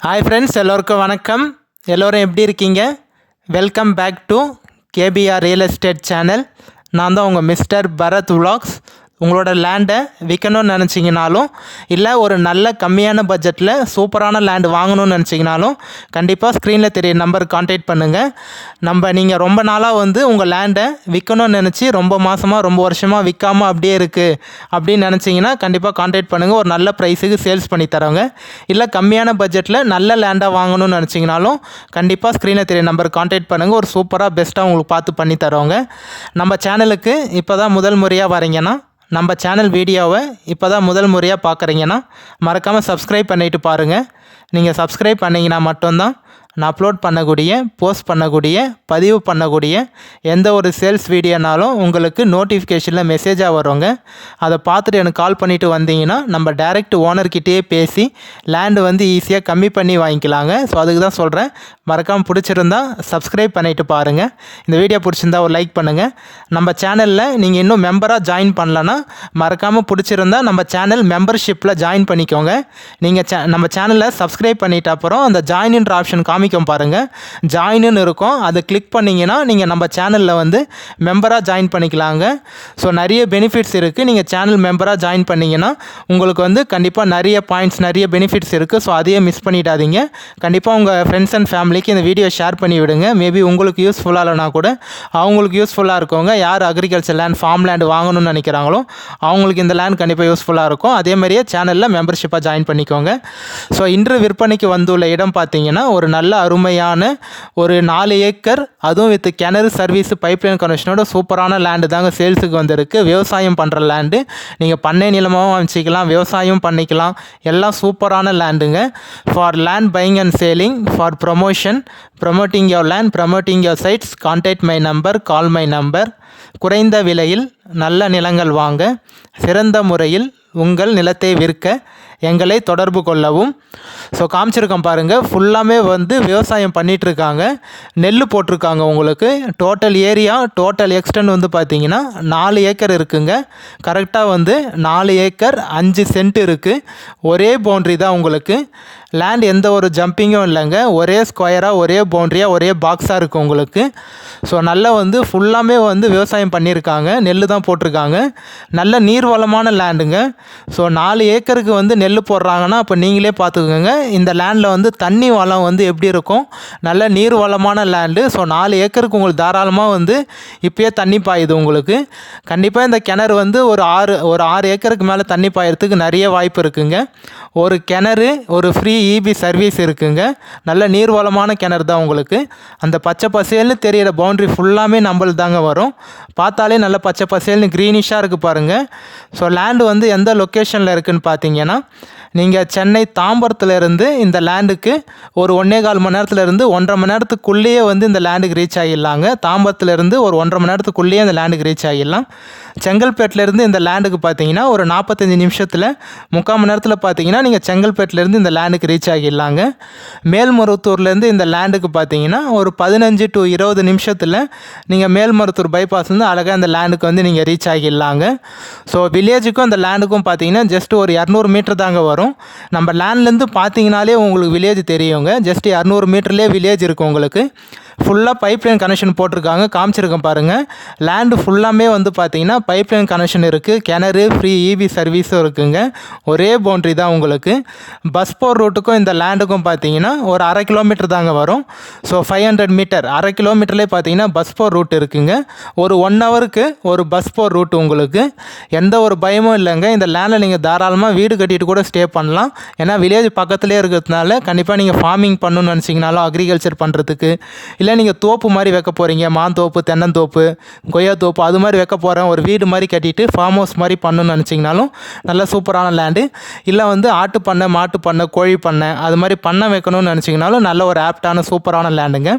Hi friends, எல்லோருக்கும் வணக்கம். எல்லோரும் எப்படி இருக்கீங்க? Welcome back to KPR real estate channel. நான் தான் உங்கள் மிஸ்டர் பரத் விலாக்ஸ். உங்களோட லேண்டை விற்கணும்னு நினச்சிங்கனாலும் இல்லை ஒரு நல்ல கம்மியான பட்ஜெட்டில் சூப்பரான லேண்டு வாங்கணும்னு நினச்சிங்கனாலும் கண்டிப்பாக ஸ்க்ரீனில் தெரிய நம்பர் கான்டாக்ட் பண்ணுங்கள். நீங்கள் ரொம்ப நாளாக உங்கள் லேண்டை விற்கணும்னு நினச்சி ரொம்ப மாதமாக ரொம்ப வருஷமாக விற்காமல் அப்படியே இருக்குது அப்படின்னு நினச்சிங்கன்னா கண்டிப்பாக கான்டாக்ட் பண்ணுங்கள். ஒரு நல்ல ப்ரைஸுக்கு சேல்ஸ் பண்ணி தரோங்க. இல்லை கம்மியான பட்ஜெட்டில் நல்ல லேண்டாக வாங்கணும்னு நினச்சிங்கனாலும் கண்டிப்பாக ஸ்க்ரீனில் தெரிய நம்பர் கான்டாக்ட் பண்ணுங்கள். ஒரு சூப்பராக பெஸ்ட்டாக உங்களுக்கு பார்த்து பண்ணி தரோங்க. நம்ம சேனலுக்கு இப்போ தான் முதல் முறையாக வரீங்கன்னா, நம்ம சேனல் வீடியோவை இப்போ தான் முதல் முறையாக பார்க்குறீங்கன்னா மறக்காமல் சப்ஸ்கிரைப் பண்ணிவிட்டு பாருங்கள். நீங்கள் சப்ஸ்கிரைப் பண்ணிங்கன்னா மட்டும்தான் நான் அப்லோட் பண்ணக்கூடிய, போஸ்ட் பண்ணக்கூடிய, பதிவு பண்ணக்கூடிய எந்த ஒரு சேல்ஸ் வீடியோனாலும் உங்களுக்கு நோட்டிஃபிகேஷனில் மெசேஜாக வருங்க. அதை பார்த்துட்டு எனக்கு கால் பண்ணிவிட்டு வந்தீங்கன்னா நம்ம டைரெக்ட் ஓனர்கிட்டயே பேசி லேண்டு ஈஸியாக கம்மி பண்ணி வாங்கிக்கலாங்க. ஸோ அதுக்கு தான் சொல்கிறேன். மறக்காமல் பிடிச்சிருந்தா சப்ஸ்கிரைப் பண்ணிவிட்டு பாருங்கள். இந்த வீடியோ பிடிச்சிருந்தா ஒரு லைக் பண்ணுங்கள். நம்ம சேனலில் நீங்கள் இன்னும் மெம்பராக ஜாயின் பண்ணலன்னா மறக்காமல் பிடிச்சிருந்தா நம்ம சேனல் மெம்பர்ஷிப்பில் ஜாயின் பண்ணிக்கோங்க. நீங்கள் நம்ம சேனலில் சப்ஸ்கிரைப் பண்ணிட்ட அப்புறம் அந்த ஜாயின்ன்ற ஆப்ஷன் காமிக்கும் பாருங்கள். ஜாயின்னு இருக்கும். அதை கிளிக் பண்ணிங்கன்னா நீங்கள் நம்ம சேனலில் மெம்பராக ஜாயின் பண்ணிக்கலாங்க. ஸோ நிறைய பெனிஃபிட்ஸ் இருக்குது. நீங்கள் சேனல் மெம்பராக ஜாயின் பண்ணிங்கன்னா உங்களுக்கு கண்டிப்பாக நிறைய பாயிண்ட்ஸ், நிறைய பெனிஃபிட்ஸ் இருக்குது. ஸோ அதையே மிஸ் பண்ணிடாதீங்க. கண்டிப்பாக உங்கள் ஃப்ரெண்ட்ஸ் அண்ட் ஃபேமிலிக்கு இந்த வீடியோ ஷேர் பண்ணி விடுங்க. மேபி உங்களுக்கு யூஸ்ஃபுல்லாக இல்லைனா கூட அவங்களுக்கு யூஸ்ஃபுல்லாக இருக்கவங்க, யார் அக்ரிகல்ச்சர் லேண்ட், ஃபார்ம் லேண்ட் வாங்கணும்னு நினைக்கிறாங்களோ அவங்களுக்கு இந்த லேண்ட் கண்டிப்பாக யூஸ்ஃபுல்லாக இருக்கும். அதே மாதிரியே சேனலில் மெம்பர்ஷிப்பாக ஜாயின் பண்ணிக்கோங்க. ஸோ இன்று விற்பனைக்கு வந்துள்ள இடம் பார்த்தீங்கன்னா ஒரு நல்ல அருமையான ஒரு 4 ஏக்கர், அதுவும் வித் கிணறு சர்வீஸ், பைப்லைன் கனெக்ஷனோட சூப்பரான லேண்டு தாங்க சேல்ஸுக்கு வந்திருக்கு. விவசாயம் பண்ணுற லேண்டு. நீங்கள் பண்ணை நிலமாகவும் அமைச்சிக்கலாம், விவசாயம் பண்ணிக்கலாம். எல்லாம் சூப்பரான லேண்டுங்க. For land buying and selling, for promotion, promoting your land, promoting your sites, contact my number, call my number. குறைந்த விலையில் நல்ல நிலங்கள் வாங்க, சிறந்த முறையில் உங்கள் நிலத்தை விற்க எங்களை தொடர்பு கொள்ளவும். ஸோ காமிச்சிருக்கோம் பாருங்கள். ஃபுல்லாமே விவசாயம் பண்ணிகிட்ருக்காங்க. நெல் போட்டிருக்காங்க. உங்களுக்கு டோட்டல் ஏரியா, டோட்டல் எக்ஸ்டென்ட் பார்த்தீங்கன்னா 4 ஏக்கர் இருக்குங்க. கரெக்டாக 4 ஏக்கர் 5 சென்ட் இருக்குது. ஒரே பவுண்ட்ரி தான் உங்களுக்கு. லேண்ட் எந்த ஒரு ஜம்பிங்கும் இல்லைங்க. ஒரே ஸ்கொயராக, ஒரே பவுண்ட்ரியாக, ஒரே பாக்ஸாக இருக்குது உங்களுக்கு. ஸோ நல்லா ஃபுல்லாமே விவசாயம் பண்ணியிருக்காங்க. நெல் தான் போட்டிருக்காங்க. நல்ல நீர்வளமான லேண்டுங்க. ஸோ 4 ஏக்கருக்கு நெல் போடுறாங்கன்னா அப்போ நீங்களே பார்த்துக்கோங்க இந்த லேண்டில் தண்ணி வளம் எப்படி இருக்கும். நல்ல நீர் வளமான லேண்டு. ஸோ 4 ஏக்கருக்கு உங்களுக்கு தாராளமாக இப்போயே தண்ணி பாயுது உங்களுக்கு. கண்டிப்பாக இந்த கிணறு ஒரு 6 ஏக்கருக்கு மேலே தண்ணி பாயறதுக்கு நிறைய வாய்ப்பு இருக்குங்க. ஒரு கிணறு, ஒரு ஃப்ரீ இபி சர்வீஸ் இருக்குங்க. நல்ல நீர்வளமான கிணறு தான் உங்களுக்கு. அந்த பச்சை பசேல்னு தெரிகிற பவுண்ட்ரி ஃபுல்லாமே நம்மளுக்கு தாங்க வரும். பார்த்தாலே நல்ல பச்சை பசேல்னு க்ரீனிஷாக இருக்குது பாருங்கள். ஸோ லேண்டு எந்த லொக்கேஷனில் இருக்குதுன்னு பார்த்தீங்கன்னா, நீங்கள் சென்னை தாம்பரத்துலேருந்து இந்த லேண்டுக்கு ஒரு 1.25 மணி நேரத்துலேருந்து 1.5 மணி நேரத்துக்குள்ளேயே இந்த லேண்டுக்கு ரீச் ஆகிடலாங்க. தாம்பரத்துலேருந்து ஒரு 1.5 மணி நேரத்துக்குள்ளேயே இந்த லேண்டுக்கு ரீச் ஆகிடலாம். செங்கல்பேட்டிலேருந்து இந்த லேண்டுக்கு பார்த்தீங்கன்னா ஒரு 45 நிமிஷத்தில், 3/4 மணி நேரத்தில் பார்த்தீங்கன்னா நீங்கள் செங்கல்பேட்டிலேருந்து இந்த லேண்டுக்கு ரீச் ஆகிடலாங்க. மேல்மருவத்தூர்லேருந்து இந்த லேண்டுக்கு பார்த்தீங்கன்னா ஒரு 15 to 20 நிமிஷத்தில் நீங்கள் மேல்மருவத்தூர் பைபாஸ் அழகாக இந்த லேண்டுக்கு நீங்கள் ரீச் ஆகிடலாங்க. ஸோ வில்லேஜுக்கும் அந்த லேண்டுக்கும் பார்த்தீங்கன்னா ஜஸ்ட் ஒரு 200 மீட்டர் தாங்க வரும். நம்ம லேண்ட்லேருந்து பார்த்தீங்கனாலே உங்களுக்கு வில்லேஜ் தெரியுங்க. ஜஸ்ட் 200 மீட்டர்லேயே வில்லேஜ் இருக்கும் உங்களுக்கு. ஃபுல்லாக பைப்லைன் கனெக்ஷன் போட்டிருக்காங்க. காமிச்சிருக்கேன் பாருங்கள். லேண்டு ஃபுல்லாமே பார்த்தீங்கன்னா பைப்லைன் கனெக்ஷன் இருக்குது. கிணறு, ஃப்ரீ இபி சர்வீஸும் இருக்குங்க. ஒரே பவுண்ட்ரி தான் உங்களுக்கு. பஸ் போர் ரூட்டுக்கும் இந்த லேண்டுக்கும் பார்த்தீங்கன்னா ஒரு 1/2 கிலோமீட்டர் தாங்க வரும். ஸோ 500 மீட்டர், 1/2 கிலோமீட்டர்லேயே பார்த்தீங்கன்னா பஸ் போர் ரூட் இருக்குங்க. ஒரு 1 ஹவருக்கு ஒரு பஸ் போர் ரூட் உங்களுக்கு. எந்த ஒரு பயமும் இல்லைங்க. இந்த லேண்டில் நீங்கள் தாராளமாக வீடு கட்டிட்டு கூட ஸ்டே பண்ணலாம். ஏன்னா வில்லேஜ் பக்கத்துலேயே இருக்கிறதுனால கண்டிப்பாக நீங்கள் ஃபார்மிங் பண்ணணும்னு நினச்சிங்கனாலும், அக்ரிகல்ச்சர் பண்ணுறதுக்கு, இல்லை நீங்கள் தோப்பு மாதிரி வைக்க போகிறீங்க, மாந்தோப்பு, தென்னந்தோப்பு, கொய்யா தோப்பு, அது மாதிரி வைக்க போகிறேன், ஒரு வீடு மாதிரி கட்டிட்டு ஃபார்ம் ஹவுஸ் மாதிரி பண்ணணும்னு நினச்சிங்கனாலும் நல்ல சூப்பரான லேண்டு. இல்லை ஆட்டு பண்ணை, மாட்டு பண்ணை, கோழி பண்ணை, அது மாதிரி பண்ணை வைக்கணும்னு நினச்சிங்கனாலும் நல்ல ஒரு ஆப்டான சூப்பரான லேண்டுங்க.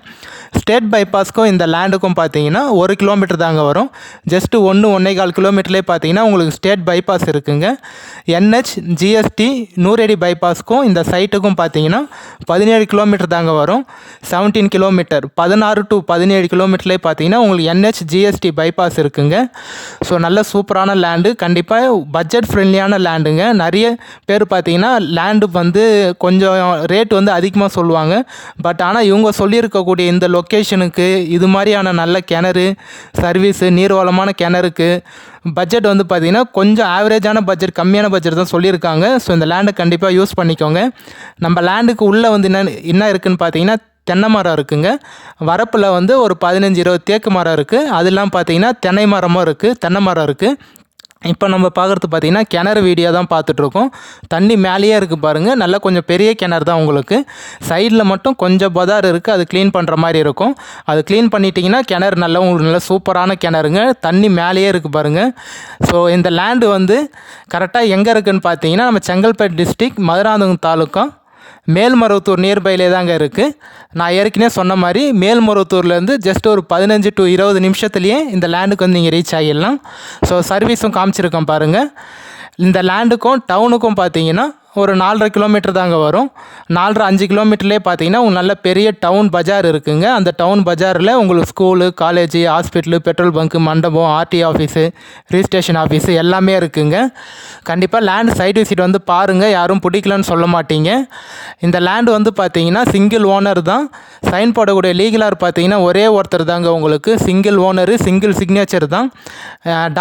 ஸ்டேட் பைபாஸ்க்கும் இந்த லேண்டுக்கும் பார்த்தீங்கன்னா 1 கிலோமீட்டர் தாங்க வரும். ஜஸ்ட்டு 1-1.25 கிலோமீட்டர்லேயே பார்த்தீங்கன்னா உங்களுக்கு ஸ்டேட் பைபாஸ் இருக்குங்க. NH GST நூறடி பைபாஸ்க்கும் இந்த சைட்டுக்கும் பார்த்தீங்கன்னா 17 கிலோமீட்டர் தாங்க வரும். 17 கிலோமீட்டர் 16 to 17 கிலோமீட்டர்லேயே பார்த்தீங்கன்னா உங்களுக்கு NH GST பைபாஸ் இருக்குங்க. ஸோ நல்ல சூப்பரான லேண்டு, கண்டிப்பாக பட்ஜெட் ஃப்ரெண்ட்லியான லேண்டுங்க. நிறைய பேர் பார்த்தீங்கன்னா லேண்டு வந்து கொஞ்சம் ரேட் வந்து அதிகமாக சொல்லுவாங்க. பட் ஆனால் இவங்க சொல்லியிருக்கக்கூடிய இந்த லொக்கேஷனுக்கு இது மாதிரியான நல்ல கிணறு சர்வீஸு நீர்வளமான கிணறுக்கு பட்ஜெட் வந்து பார்த்திங்கன்னா கொஞ்சம் ஆவரேஜான பட்ஜெட், கம்மியான பட்ஜெட் தான் சொல்லியிருக்காங்க. ஸோ இந்த லேண்டை கண்டிப்பாக யூஸ் பண்ணிக்கோங்க. நம்ம லேண்டுக்கு உள்ளே வந்து என்ன இருக்குதுன்னு பார்த்தீங்கன்னா தென்னை மரம் இருக்குங்க. வரப்பில் வந்து ஒரு 15-20 தேக்கு மரம் இருக்குது. அதெல்லாம் பார்த்தீங்கன்னா தென்னை மரமும் இருக்குது, தென்னை மரம் இருக்குது. இப்போ நம்ம பார்க்குறது பார்த்திங்கன்னா கிணறு வீடியோ தான் பார்த்துட்ருக்கோம். தண்ணி மேலேயே இருக்குது பாருங்கள். நல்லா கொஞ்சம் பெரிய கிணறு தான் உங்களுக்கு. சைடில் மட்டும் கொஞ்சம் பதார் இருக்குது, அது க்ளீன் பண்ணுற மாதிரி இருக்கும். அது க்ளீன் பண்ணிட்டீங்கன்னா கிணறு நல்லா உங்களுக்கு நல்ல சூப்பரான கிணறுங்க. தண்ணி மேலேயே இருக்குது பாருங்கள். ஸோ இந்த லேண்டு வந்து கரெக்டாக எங்கே இருக்குதுன்னு பார்த்தீங்கன்னா நம்ம செங்கல்பேட் டிஸ்ட்ரிக் மதுராந்தகம் தாலுக்கா மேல்மருவத்தூர் நியர்பைலே தாங்க இருக்குது. நான் ஏற்கனவே சொன்ன மாதிரி மேல்மருவத்தூர்லேருந்து ஜஸ்ட் ஒரு 15 to 20 நிமிஷத்துலேயே இந்த லேண்டுக்கு வந்து நீங்கள் ரீச் ஆகிடலாம். ஸோ சர்வீஸும் காமிச்சிருக்கேன் பாருங்கள். இந்த லேண்டுக்கும் டவுனுக்கும் பார்த்தீங்கன்னா ஒரு 4.5 கிலோமீட்டர் தாங்க வரும். 4.5 கிலோமீட்டர்லேயே பார்த்தீங்கன்னா உங்களுக்கு நல்ல பெரிய டவுன் பஜார் இருக்குங்க. அந்த டவுன் பஜாரில் உங்களுக்கு school, college, hospital, petrol bunk, மண்டபம், RTO ஆஃபீஸு, ரிஜிஸ்ட்ரேஷன் ஆஃபீஸு எல்லாமே இருக்குங்க. கண்டிப்பாக லேண்டு சைட் விசிட் வந்து பாருங்கள், யாரும் பிடிக்கலன்னு சொல்ல மாட்டீங்க. இந்த லேண்டு வந்து பார்த்தீங்கன்னா சிங்கிள் ஓனர் தான். சைன் போடக்கூடிய லீகலார் பார்த்தீங்கன்னா ஒரே ஒருத்தர் தாங்க உங்களுக்கு. சிங்கிள் ஓனரு, சிங்கிள் சிக்னேச்சர் தான்.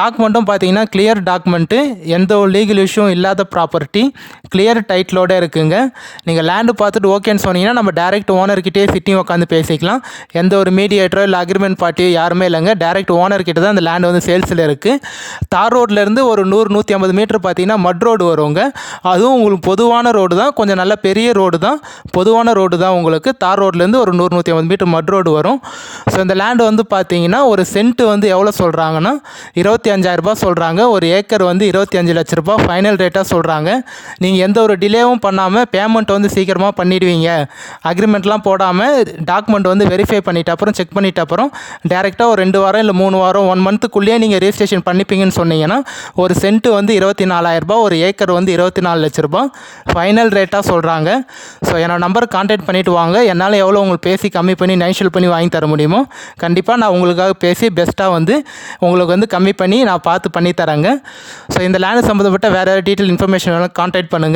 டாக்குமெண்ட்டும் பார்த்தீங்கன்னா கிளியர் டாக்குமெண்ட்டு, எந்த ஒரு லீகல் இஷ்யூ இல்லாத ப்ராப்பர்ட்டி, கிளியர் டைட்டிலோடு இருக்குங்க. நீங்கள் லேண்டு பார்த்துட்டு ஓகேன்னு சொன்னீங்கன்னா நம்ம டேரெக்ட் ஓனர்கிட்டே சிட்டிங் உட்காந்து பேசிக்கலாம். எந்த ஒரு மீடியேட்டரோ இல்லை அக்ரிமெண்ட் பார்ட்டியோ யாருமே இல்லைங்க. டேரெக்ட் ஓனர்கிட்ட தான் அந்த லேண்டு வந்து சேல்ஸில் இருக்குது. தார் ரோட்லேருந்து ஒரு 100-150 மீட்டர் பார்த்தீங்கன்னா மட் ரோடு வருங்க. அதுவும் உங்களுக்கு பொதுவான ரோடு தான், கொஞ்சம் நல்ல பெரிய ரோடு தான், பொதுவான ரோடு தான் உங்களுக்கு. தார் ரோட்லேருந்து ஒரு 100-150 மீட்டர் மட் ரோடு வரும். ஸோ இந்த லேண்டு வந்து பார்த்தீங்கன்னா ஒரு சென்ட்டு வந்து எவ்வளோ சொல்கிறாங்கன்னா 25,000 ரூபாய் சொல்கிறாங்க. ஒரு ஏக்கர் வந்து 25 லட்ச ரூபாய் ஃபைனல் ரேட்டாக சொல்கிறாங்க. நீங்கள் எந்த ஒரு டிலேவும் பண்ணாமல் பேமெண்ட் வந்து சீக்கிரமாக பண்ணிடுவீங்க, அக்ரிமெண்ட்லாம் போடாமல் டாக்குமெண்ட் வந்து வெரிஃபை பண்ணிவிட்டு அப்புறம் செக் பண்ணிவிட்டு அப்புறம் டேரெக்டாக ஒரு 2 வாரம் இல்லை 3 வாரம் 1 மந்த்துக்குள்ளேயே நீங்கள் ரெஜிஸ்ட்ரேஷன் பண்ணிப்பீங்கன்னு சொன்னீங்கன்னா ஒரு சென்ட்டு வந்து 24,000 ரூபாய், ஒரு ஏக்கர் வந்து 24 லட்ச ரூபாய் ஃபைனல் ரேட்டாக சொல்கிறாங்க. ஸோ என்னோட நம்பர் கான்டாக்ட் பண்ணிவிட்டு வாங்க. என்னால் எவ்வளோ உங்களுக்கு பேசி கம்மி பண்ணி நைஷல் பண்ணி வாங்கி தர முடியுமோ கண்டிப்பாக நான் உங்களுக்காக பேசி பெஸ்ட்டாக வந்து உங்களுக்கு வந்து கம்மி பண்ணி நான் பார்த்து பண்ணி தரேங்க. ஸோ இந்த லேண்டு சம்மந்தப்பட்ட வேறு டீட்டெயில் இன்ஃபர்மேஷன் வேணால் கான்டாக்ட் பண்ணுங்கள்.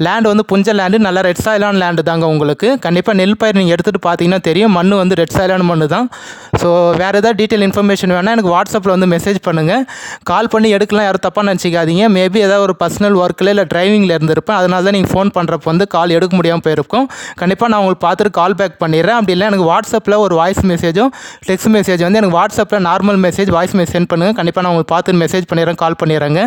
லேண்டு வந்து புஞ்ச லேண்டு, நல்ல ரெட் சாயிலான லேண்டு தாங்க உங்களுக்கு. கண்டிப்பாக நெல் பயிர் நீங்கள் எடுத்துகிட்டு பார்த்தீங்கன்னா தெரியும், மண் வந்து ரெட் சாயிலான மண் தான். ஸோ வேறு ஏதாவது டீட்டெயில் இன்ஃபர்மேஷன் வேணால் எனக்கு வாட்ஸ்அப்பில் வந்து மெசேஜ் பண்ணுங்கள். கால் பண்ணி எடுக்கலாம், யாரும் தப்பாக நினச்சிக்காதீங்க. மேபி ஏதாவது ஒரு பர்சனல் ஒர்க்கில் இல்லை டிரைவிங்கில் இருந்திருப்பேன், அதனால தான் நீங்கள் ஃபோன் பண்ணுறப்போ வந்து கால் எடுக்க முடியாமல் போயிருக்கும். கண்டிப்பாக நான் உங்களுக்கு பார்த்துட்டு கால் பேக் பண்ணிடுறேன். அப்படி இல்லை எனக்கு வாட்ஸ்அப்பில் ஒரு வாய்ஸ் மெசேஜோ டெக்ஸ்ட் மெசேஜ் வந்து எனக்கு வாட்ஸ்அப்பில் normal message voice message send பண்ணுங்கள். கண்டிப்பாக நான் உங்களுக்கு பார்த்துட்டு மெசேஜ் பண்ணிடுறேன், கால் பண்ணிடுறேங்க.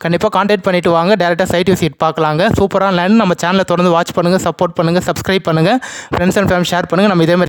கண்டிப்பாக கான்டாக்ட் பண்ணிவிட்டு வாங்க, டேரெக்டாக சைட் விசிட் பார்க்கலாங்க. சூப்பரான லேண்ட். நம்ம சேனலை தொடர்ந்து வாட்ச் பண்ணுங்கள், சப்போர்ட் பண்ணுங்கள், சப்ஸ்கிரைப் பண்ணுங்கள், ஃப்ரெண்ட்ஸ் அண்ட் ஃபேமிலி ஷேர் பண்ணுங்கள். நம்ம இதே மாதிரி